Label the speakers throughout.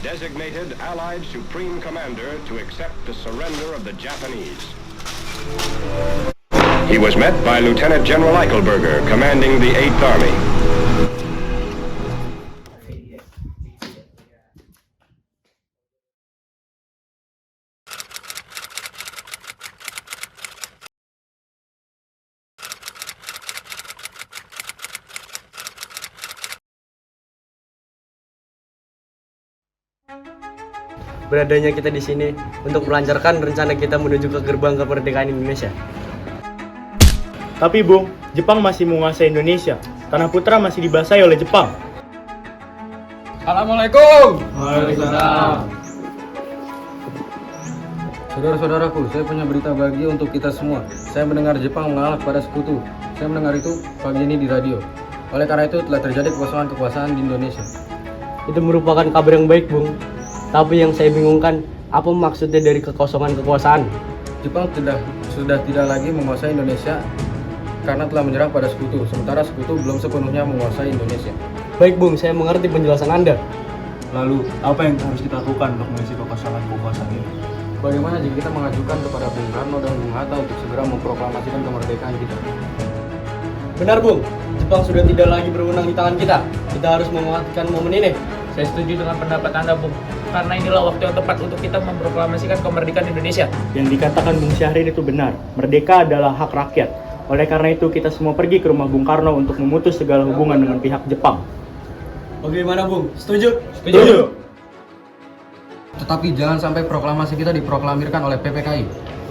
Speaker 1: designated Allied Supreme Commander to accept the surrender of the Japanese. He was met by Lieutenant General Eichelberger, commanding the 8th Army.
Speaker 2: Beradanya kita di sini untuk melancarkan rencana kita menuju ke gerbang kemerdekaan Indonesia.
Speaker 3: Tapi Bung, Jepang masih menguasai Indonesia. Tanah Putra masih dikuasai oleh Jepang.
Speaker 4: Assalamualaikum.
Speaker 2: Waalaikumsalam.
Speaker 4: Saudara-saudaraku, saya punya berita bagi untuk kita semua. Saya mendengar Jepang mengalah pada sekutu. Saya mendengar itu pagi ini di radio. Oleh karena itu telah terjadi kekosongan-kekuasaan di Indonesia.
Speaker 2: Itu merupakan kabar yang baik, Bung. Tapi yang saya bingungkan, apa maksudnya dari kekosongan kekuasaan?
Speaker 4: Jepang sudah tidak lagi menguasai Indonesia karena telah menyerah pada sekutu. Sementara sekutu belum sepenuhnya menguasai Indonesia.
Speaker 2: Baik, Bung, saya mengerti penjelasan Anda.
Speaker 3: Lalu, apa yang harus kita lakukan untuk mengisi kekosongan kekuasaan ini?
Speaker 4: Bagaimana jika kita mengajukan kepada Bung Karno dan Bung Hatta untuk segera memproklamasikan kemerdekaan kita?
Speaker 2: Benar, Bung. Jepang sudah tidak lagi berwenang di tangan kita. Kita harus memanfaatkan momen ini.
Speaker 5: Saya setuju dengan pendapat Anda, Bung. Karena inilah waktu yang tepat untuk kita memproklamasikan kemerdekaan Indonesia.
Speaker 3: Yang dikatakan Bung Syahrin itu benar. Merdeka adalah hak rakyat. Oleh karena itu, kita semua pergi ke rumah Bung Karno untuk memutus segala hubungan dengan pihak Jepang.
Speaker 2: Bagaimana, Bung? Setuju?
Speaker 3: Setuju.
Speaker 4: Tetapi jangan sampai proklamasi kita diproklamirkan oleh PPKI.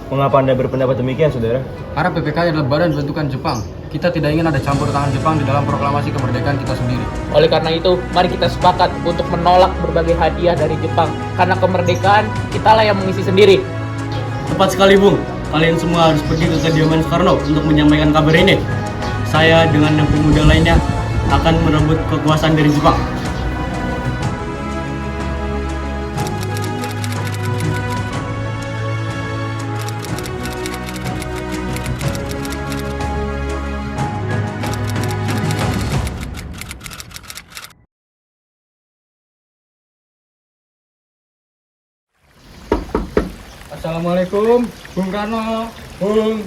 Speaker 3: Mengapa Anda berpendapat demikian, saudara?
Speaker 4: Karena PPKI adalah badan bentukan Jepang. Kita tidak ingin ada campur tangan Jepang di dalam proklamasi kemerdekaan kita sendiri.
Speaker 5: Oleh karena itu, mari kita sepakat untuk menolak berbagai hadiah dari Jepang. Karena kemerdekaan, kitalah yang mengisi sendiri.
Speaker 2: Tepat sekali, Bung. Kalian semua harus pergi ke kediaman Soekarno untuk menyampaikan kabar ini. Saya dengan 6 pemuda lainnya akan merebut kekuasaan dari Jepang.
Speaker 4: Assalamualaikum, Bung Karno. Bung.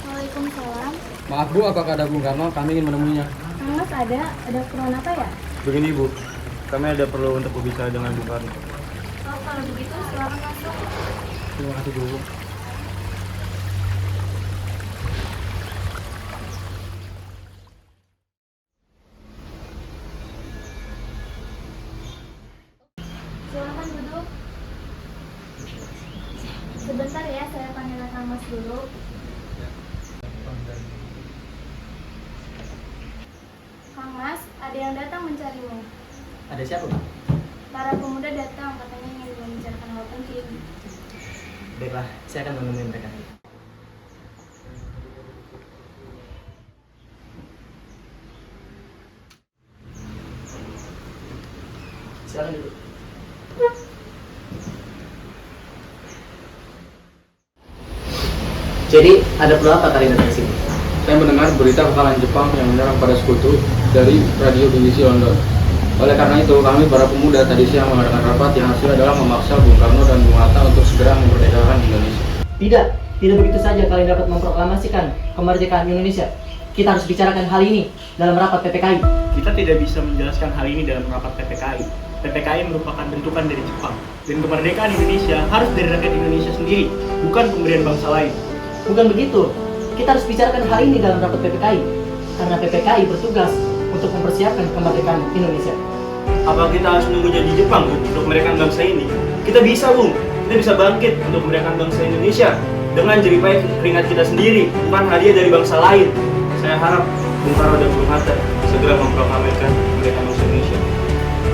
Speaker 6: Waalaikumsalam.
Speaker 4: Maaf Bu, apakah ada Bung Karno? Kami ingin menemuinya.
Speaker 6: Kang Mas ada keperluan apa ya?
Speaker 3: Begini, Bu. Kami ada perlu untuk berbicara dengan Bung Karno.
Speaker 6: Oh, kalau begitu silakan masuk.
Speaker 3: Terima kasih, Bu.
Speaker 6: Silakan duduk. Sebentar ya, saya panggil Kang Mas dulu. Kang Mas, ada yang datang mencarimu.
Speaker 2: Ada siapa, Bang?
Speaker 6: Para pemuda datang, katanya ingin membicarakan hal penting.
Speaker 2: Baiklah, saya akan menemui mereka. Silakan duduk. Jadi, ada perlu apa kalian datang ke sini?
Speaker 4: Saya mendengar berita kekalahan Jepang yang menyerang pada sekutu dari radio BBC London. Oleh karena itu, kami para pemuda tadi siang mengadakan rapat yang hasilnya adalah memaksa Bung Karno dan Bung Hatta untuk segera memerdekakan Indonesia.
Speaker 7: Tidak begitu saja kalian dapat memproklamasikan kemerdekaan Indonesia. Kita harus bicarakan hal ini dalam rapat PPKI.
Speaker 3: Kita tidak bisa menjelaskan hal ini dalam rapat PPKI. PPKI merupakan bentukan dari Jepang. Dan kemerdekaan Indonesia harus dari rakyat Indonesia sendiri, bukan pemberian bangsa lain.
Speaker 7: Bukan begitu. Kita harus bicarakan hal ini dalam rapat PPKI. Karena PPKI bertugas untuk mempersiapkan kemerdekaan Indonesia.
Speaker 3: Apa kita harus menunggu jadi Jepang, Bung, untuk memerdekakan bangsa ini? Kita bisa, Bung. Kita bisa bangkit untuk memerdekakan bangsa Indonesia dengan jeripaya keringat kita sendiri, bukan hadiah dari bangsa lain. Saya harap Bung Karno dan Bung Hatta segera memproklamirkan kemerdekaan bangsa Indonesia.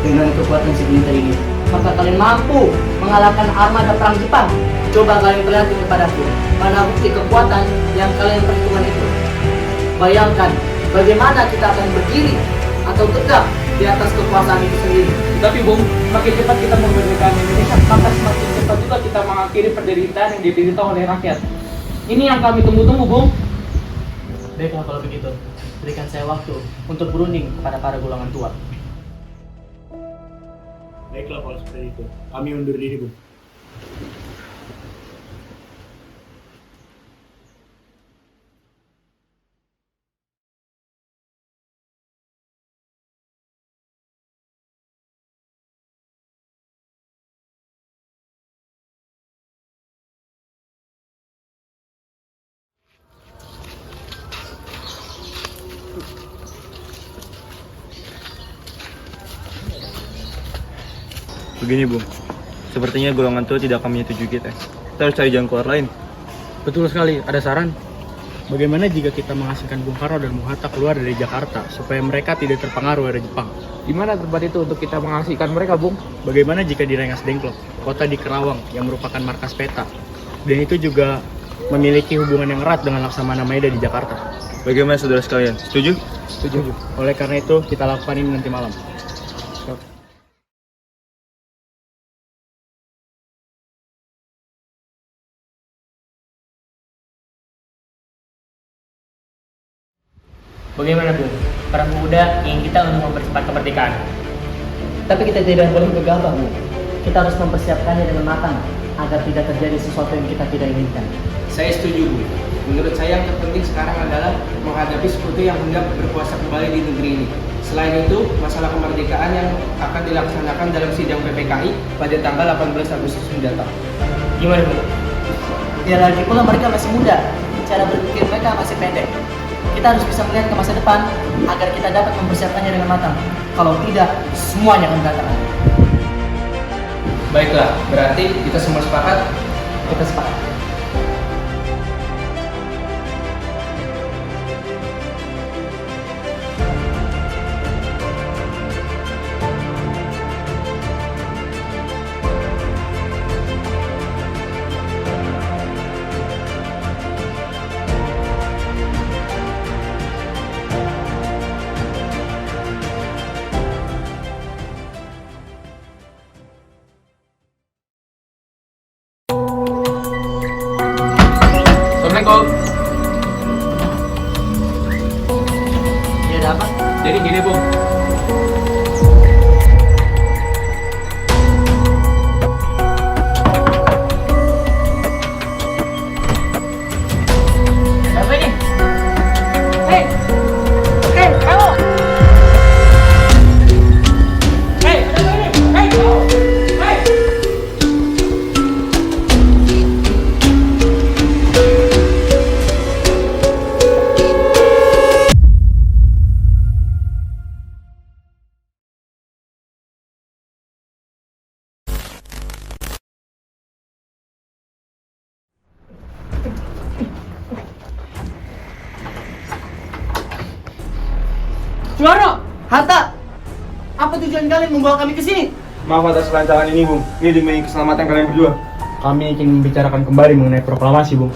Speaker 7: Dengan kekuatan segelintir ini, maka kalian mampu mengalahkan armada perang Jepang. Coba kalian perlihatkan kepadaku mana bukti kekuatan yang kalian perhitungkan itu. Bayangkan bagaimana kita akan berdiri atau tegak di atas kekuasaan itu sendiri.
Speaker 5: Tapi Bung, semakin cepat kita memerdekakan Indonesia, maka semakin cepat juga kita mengakhiri penderitaan yang diderita oleh rakyat. Ini yang kami tunggu-tunggu, Bung.
Speaker 7: Baiklah kalau begitu, berikan saya waktu untuk berunding kepada para golongan tua.
Speaker 3: Baiklah kalau seperti itu. Kami undur diri, Bung.
Speaker 8: Begini Bung, sepertinya golongan tua tidak akan menyetujui kita. Kita harus cari jalan keluar lain.
Speaker 2: Betul sekali, ada saran? Bagaimana jika kita mengasingkan Bung Karno dan Bung Hatta keluar dari Jakarta supaya mereka tidak terpengaruh oleh Jepang?
Speaker 5: Di mana tempat itu untuk kita mengasihkan mereka, Bung?
Speaker 2: Bagaimana jika di Rengas Dengklok, kota di Kerawang yang merupakan markas peta, dan itu juga memiliki hubungan yang erat dengan Laksamana Maeda di Jakarta?
Speaker 8: Bagaimana saudara sekalian? Setuju?
Speaker 2: Setuju. Oleh karena itu, kita lakukan ini nanti malam.
Speaker 7: Bagaimana Bu? Para pemuda ingin kita untuk mempercepat kemerdekaan. Tapi kita tidak boleh gegabah Bu. Kita harus mempersiapkannya dengan matang agar tidak terjadi sesuatu yang kita tidak inginkan.
Speaker 5: Saya setuju, Bu. Menurut saya yang terpenting sekarang adalah menghadapi sekutu yang hendak berkuasa kembali di negeri ini. Selain itu, masalah kemerdekaan yang akan dilaksanakan dalam sidang PPKI pada tanggal 18 Agustus mendatang.
Speaker 7: Gimana Bu? Ya lagi pula mereka masih muda, cara berpikir mereka masih pendek. Kita harus bisa melihat ke masa depan agar kita dapat mempersiapkannya dengan matang. Kalau tidak, semuanya akan berantakan.
Speaker 5: Baiklah, berarti kita semua sepakat.
Speaker 7: Kita sepakat.
Speaker 5: Assalamualaikum.
Speaker 7: Ya ada apa?
Speaker 5: Jadi gini, Bung.
Speaker 7: Apa ini? Hei! Hei, kamu!
Speaker 5: Hei, ada apa ini? Hei, kamu! Hei!
Speaker 7: Suwarno! Hatta! Apa tujuan kalian membawa kami ke sini?
Speaker 3: Maaf atas kelancangan ini, Bung. Ini demi keselamatan kalian berdua.
Speaker 2: Kami ingin membicarakan kembali mengenai proklamasi, Bung.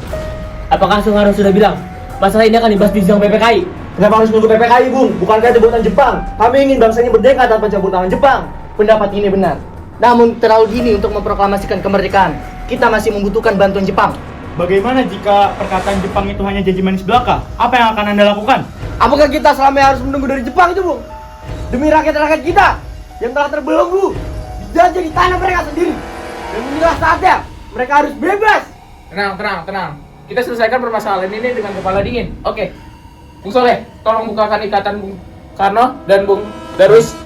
Speaker 7: Apakah Soekarno sudah bilang masalah ini akan dibahas di sidang PPKI?
Speaker 3: Kenapa harus nunggu PPKI, Bung? Bukankah itu buatan Jepang? Kami ingin bangsanya merdeka tanpa campur tangan Jepang.
Speaker 7: Pendapat ini benar. Namun terlalu dini untuk memproklamasikan kemerdekaan. Kita masih membutuhkan bantuan Jepang.
Speaker 2: Bagaimana jika perkataan Jepang itu hanya janji manis belaka? Apa yang akan Anda lakukan?
Speaker 3: Apakah kita selamanya harus menunggu dari Jepang itu, Bung? Demi rakyat-rakyat kita yang telah terbelenggu dijajah di tanah mereka sendiri. Dan inilah saatnya mereka harus bebas.
Speaker 5: Tenang. Kita selesaikan permasalahan ini dengan kepala dingin. Oke. Bung Soleh, tolong bukakan ikatan Bung Karno dan Bung Darwis.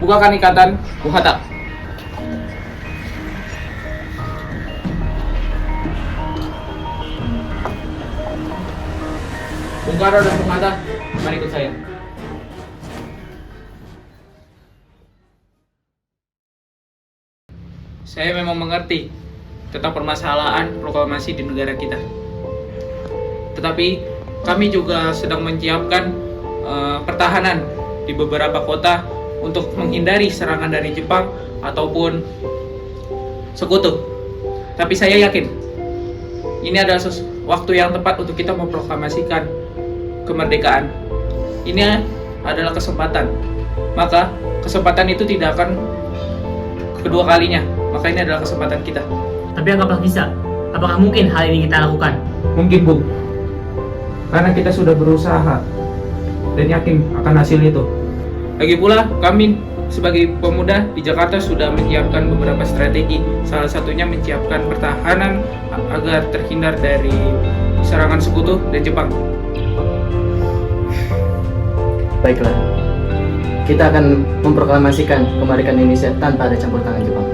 Speaker 5: Bukakan ikatan Bung Hatta. Bung Karno dan Bung Hatta, mari ikut saya. Saya memang mengerti tentang permasalahan proklamasi di negara kita. Tetapi kami juga sedang menyiapkan pertahanan di beberapa kota untuk menghindari serangan dari Jepang ataupun sekutu. Tapi saya yakin ini adalah waktu yang tepat untuk kita memproklamasikan kemerdekaan. Ini adalah kesempatan. Maka kesempatan itu tidak akan kedua kalinya. Maka ini adalah kesempatan kita.
Speaker 7: Tapi anggaplah bisa. Apakah mungkin hal ini kita lakukan?
Speaker 5: Mungkin, Bung. Karena kita sudah berusaha dan yakin akan hasil itu. Lagi pula kami sebagai pemuda di Jakarta sudah menyiapkan beberapa strategi. Salah satunya menyiapkan pertahanan agar terhindar dari serangan sekutu dan Jepang.
Speaker 7: Baiklah, kita akan memproklamasikan kemerdekaan Indonesia tanpa ada campur tangan Jepang.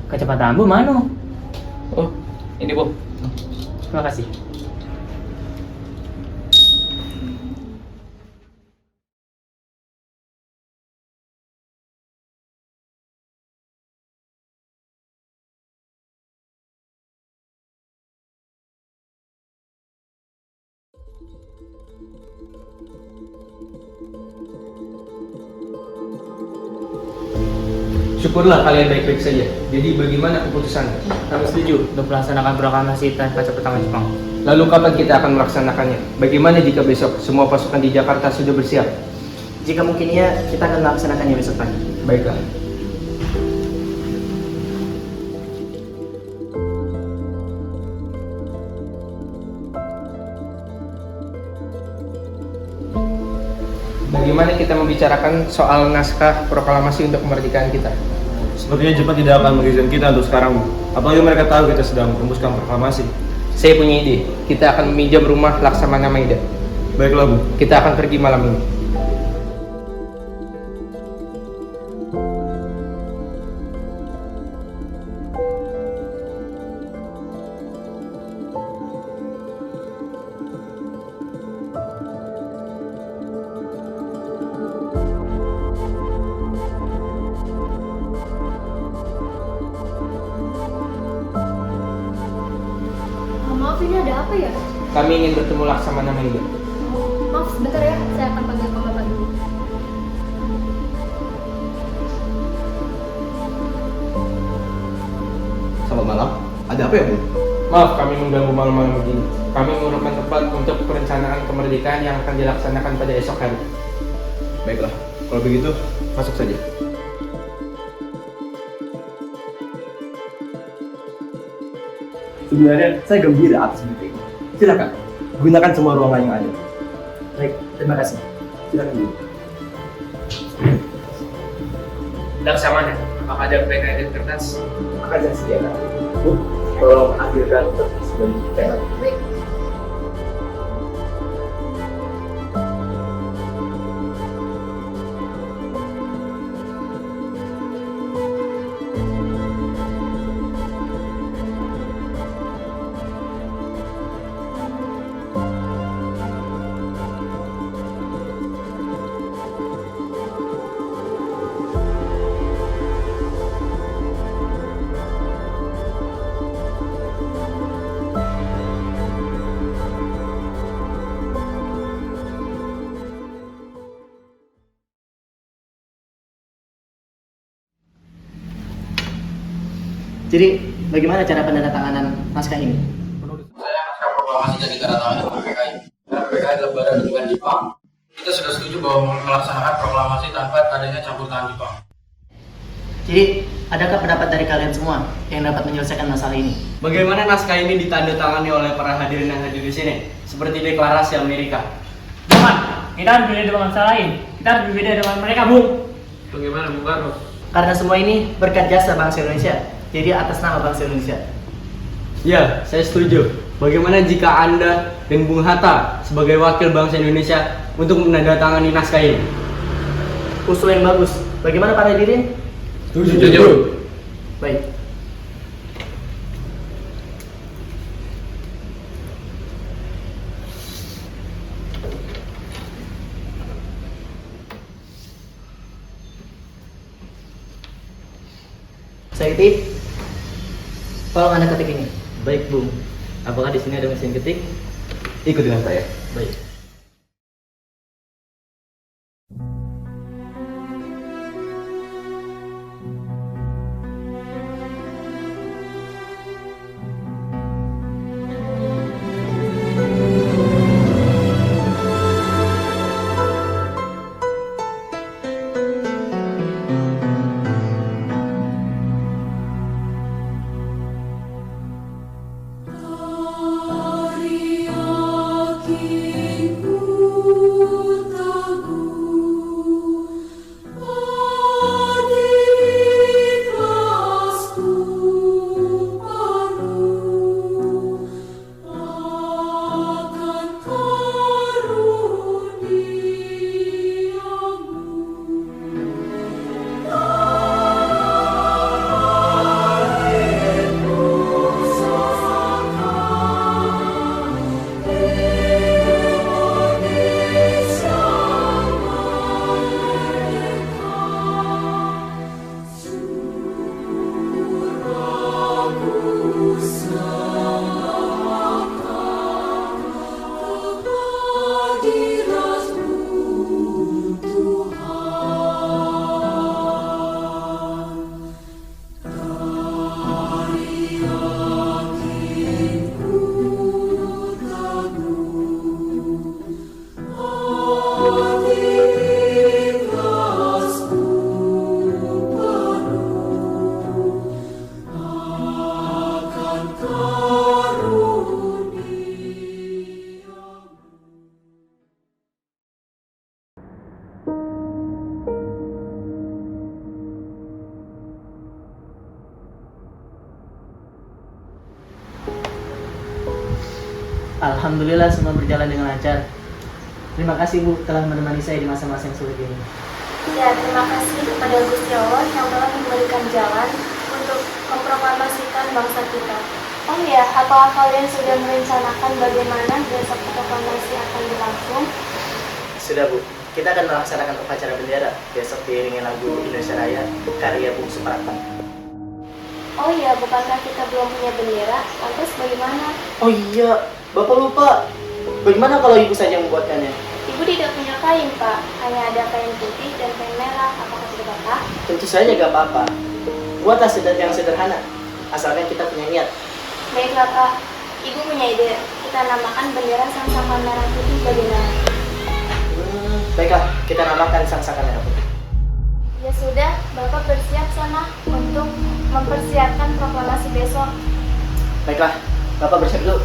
Speaker 7: Kecepatanmu mana?
Speaker 5: Oh, ini Bu.
Speaker 7: Terima kasih.
Speaker 4: Syukurlah kalian baik-baik saja. Jadi bagaimana keputusan?
Speaker 7: Kami setuju untuk melaksanakan proklamasi tanpa campur tangan Jepang.
Speaker 4: Lalu kapan kita akan melaksanakannya? Bagaimana jika besok semua pasukan di Jakarta sudah bersiap?
Speaker 7: Jika mungkin iya, kita akan melaksanakannya besok pagi.
Speaker 4: Baiklah. Bagaimana kita membicarakan soal naskah proklamasi untuk kemerdekaan kita?
Speaker 8: Sepertinya Jepang tidak akan mengizinkan kita untuk sekarang, Bu. Apalagi mereka tahu kita sedang merumuskan proklamasi.
Speaker 4: Saya punya ide. Kita akan meminjam rumah Laksamana Maeda.
Speaker 8: Baiklah, Bu.
Speaker 4: Kita akan pergi malam ini.
Speaker 6: Maaf, ini ada apa ya?
Speaker 4: Kami ingin bertemu Laksamana Maeda.
Speaker 6: Maaf, sebentar ya. Saya akan panggil Pak Bapak dulu.
Speaker 8: Selamat malam. Ada apa ya, Bu?
Speaker 4: Maaf kami mengganggu malam-malam begini. Kami memerlukan tempat untuk perencanaan kemerdekaan yang akan dilaksanakan pada esok hari.
Speaker 8: Baiklah. Kalau begitu, masuk saja.
Speaker 2: Sebenarnya saya gembira atas berita ini. Silakan, gunakan semua ruangan yang ada.
Speaker 7: Baik, terima kasih.
Speaker 2: Silakan dulu.
Speaker 5: Laksamana, apakah ada pena dan kertas?
Speaker 2: Akan saya sediakan. Bu, tolong ambilkan kertas dan pena.
Speaker 6: Baik.
Speaker 7: Jadi, bagaimana cara penandatanganan naskah ini?
Speaker 4: Menurut saya naskah proklamasi dan ditandatangani oleh PKI. Karena PKI adalah badan dukungan Jepang. Kita sudah setuju bahwa melaksanakan proklamasi tanpa adanya campur tangan Jepang.
Speaker 7: Jadi, adakah pendapat dari kalian semua yang dapat menyelesaikan masalah ini?
Speaker 2: Bagaimana naskah ini ditandatangani oleh para hadirin yang hadir di sini? Seperti deklarasi Amerika.
Speaker 7: Jangan, kita harus berbeda dengan bangsa lain. Kita harus berbeda dengan mereka, Bung.
Speaker 5: Bagaimana Bung Karno?
Speaker 7: Karena semua ini berkat jasa bangsa Indonesia. Jadi atas nama bangsa Indonesia.
Speaker 2: Ya, saya setuju. Bagaimana jika Anda dan Bung Hatta sebagai wakil bangsa Indonesia untuk menandatangani naskah ini?
Speaker 7: Usul yang bagus. Bagaimana para hadirin?
Speaker 8: Setuju.
Speaker 7: Baik. Saiti, tolong Anda ketik ini.
Speaker 2: Baik, Bung. Apakah di sini ada mesin ketik?
Speaker 8: Ikut dengan saya.
Speaker 2: Baik.
Speaker 7: Alhamdulillah semua berjalan dengan lancar. Terima kasih Bu telah menemani saya di masa-masa yang sulit ini.
Speaker 6: Ya, terima kasih kepada Gusti Allah yang telah memberikan jalan untuk memproklamasikan bangsa kita. Oh ya, apakah kalian sudah merencanakan bagaimana besok proklamasi akan berlangsung?
Speaker 7: Sudah Bu, kita akan melaksanakan upacara bendera besok diiringi lagu Indonesia Raya karya Bung Supratman.
Speaker 6: Oh iya, bukankah kita belum punya bendera? Lantas bagaimana?
Speaker 7: Oh iya, Bapak lupa. Bagaimana kalau Ibu saja yang membuatkannya?
Speaker 6: Ibu tidak punya kain, Pak. Hanya ada kain putih dan kain merah. Apakah tidak Bapak?
Speaker 7: Tentu saja gak apa-apa. Buatlah yang sederhana, asalkan kita punya niat.
Speaker 6: Baiklah, Pak. Ibu punya ide. Kita namakan bendera Sangsaka Merah Putih bagaimana?
Speaker 7: Baiklah, kita namakan Sangsaka Merah Putih.
Speaker 6: Ya sudah, Bapak bersiap sana untuk mempersiapkan proklamasi besok.
Speaker 7: Baiklah, Bapak bersiap dulu.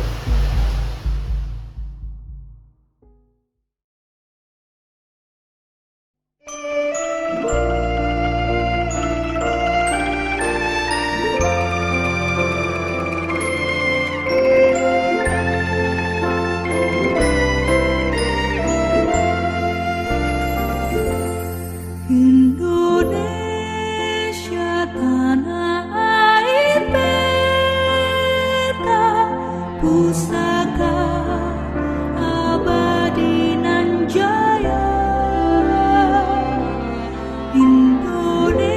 Speaker 9: Indonesia tanah air beta, pusaka abadi nan jaya. Indonesia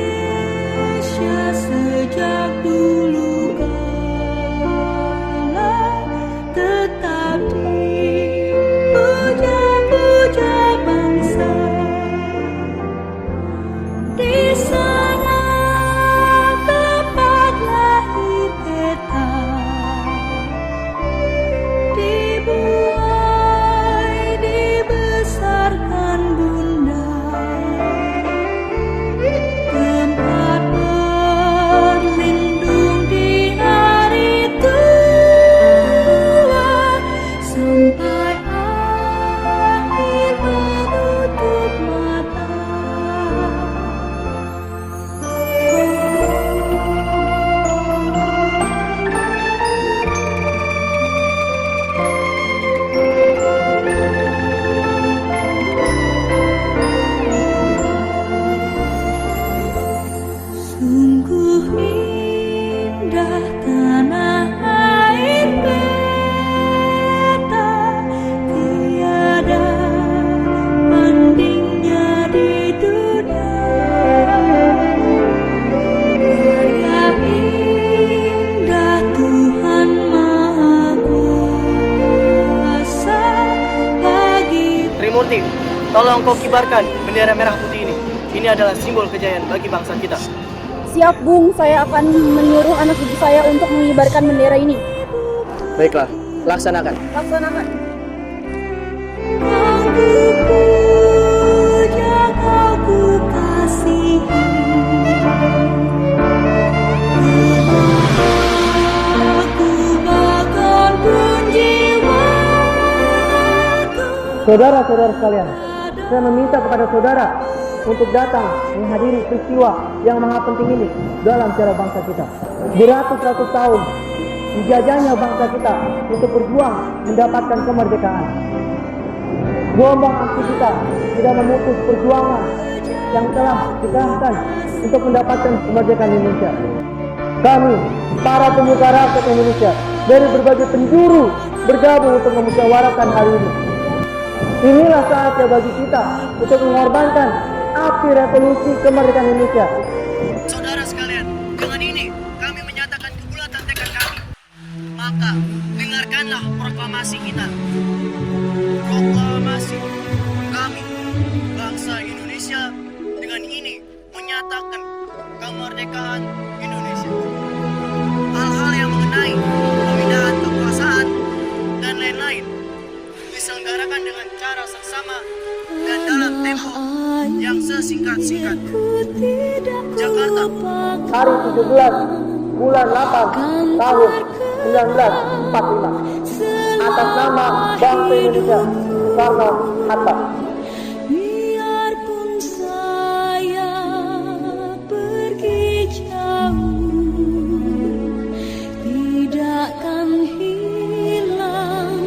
Speaker 9: sejak dulu kala tetap dipuja-puja bangsa. Di sana tempat lahir beta, dibuai dibesarkan bunda, tempat berlindung di hari tua, sampai akhir menutup mata. Sungguh indah tanah air beta, tiada bandingnya di dunia. Karya indah Tuhan Maha Kuasa bagi.
Speaker 7: Trimurti, tolong kau kibarkan bendera merah putih ini. Ini adalah simbol kejayaan bagi bangsa kita.
Speaker 10: Siap Bung, saya akan menyuruh anak ibu saya untuk mengibarkan bendera ini.
Speaker 7: Baiklah, laksanakan.
Speaker 10: Laksanakan.
Speaker 9: Kau puja, kau ku kasihi, aku bahkan pun jiwaku.
Speaker 2: Saudara-saudara sekalian, saya meminta kepada saudara untuk datang menghadiri peristiwa yang maha penting ini dalam sejarah bangsa kita. Beratus-ratus tahun dijajahnya bangsa kita untuk berjuang mendapatkan kemerdekaan. Gelombang aksi kita tidak memutus perjuangan yang telah dikerahkan untuk mendapatkan kemerdekaan Indonesia. Kami, para pemuka rakyat Indonesia dari berbagai penjuru bergabung untuk memusyawarahkan hal ini. Inilah saatnya bagi kita untuk mengorbankan api revolusi kemerdekaan Indonesia.
Speaker 7: Saudara sekalian, dengan ini kami menyatakan kebulatan tekad kami. Maka dengarkanlah proklamasi kita. Proklamasi kami, bangsa Indonesia, dengan ini menyatakan kemerdekaan Indonesia. Hal-hal yang mengenai pemindahan kekuasaan dan lain-lain diselenggarakan dengan cara seksama dan dalam tempo yang sesingkat-singkat. Jakarta,
Speaker 2: Hari 17 bulan 8 tahun 1945, atas nama bangsa Indonesia, Soekarno-Hatta.
Speaker 9: Biarpun saya pergi jauh, tidakkan hilang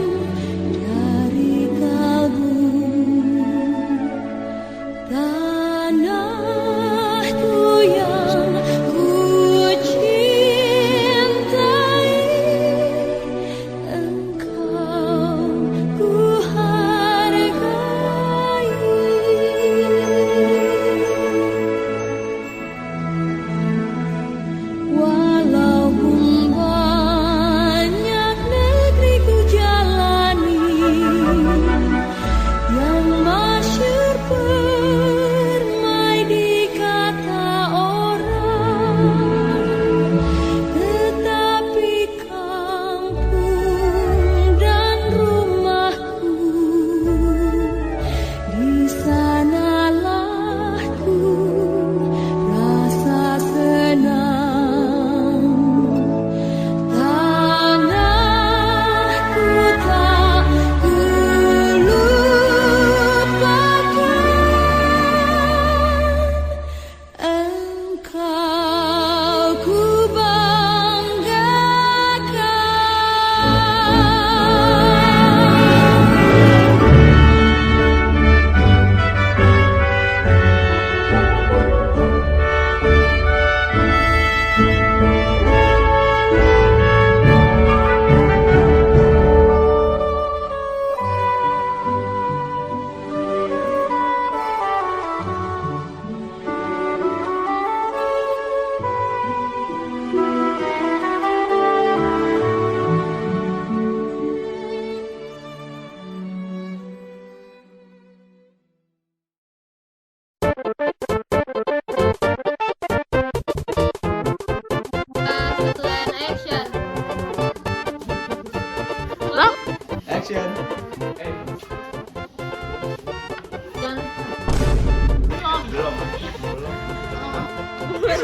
Speaker 3: Mana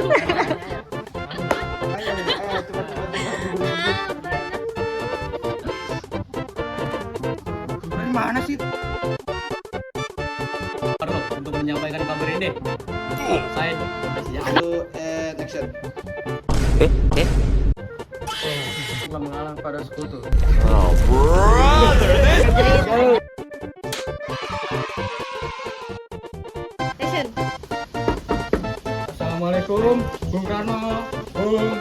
Speaker 3: sih? Untuk menyampaikan kabar ini. Saya
Speaker 4: Telah mengalah pada sekutu. Assalamualaikum, Bung Karno. Bung.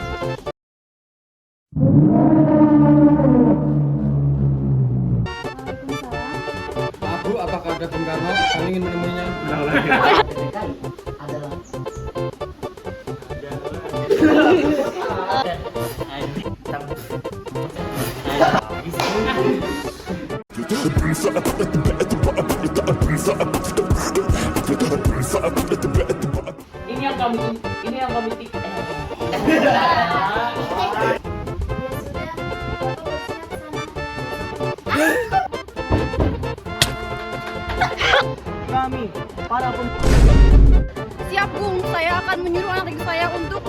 Speaker 4: Maaf Bu, apakah ada Bung Karno? Kami ingin menemuinya.
Speaker 7: Adalah
Speaker 5: Ini yang kami
Speaker 2: Kami, para
Speaker 10: Siap, Bung. Saya akan menyuruh anak saya untuk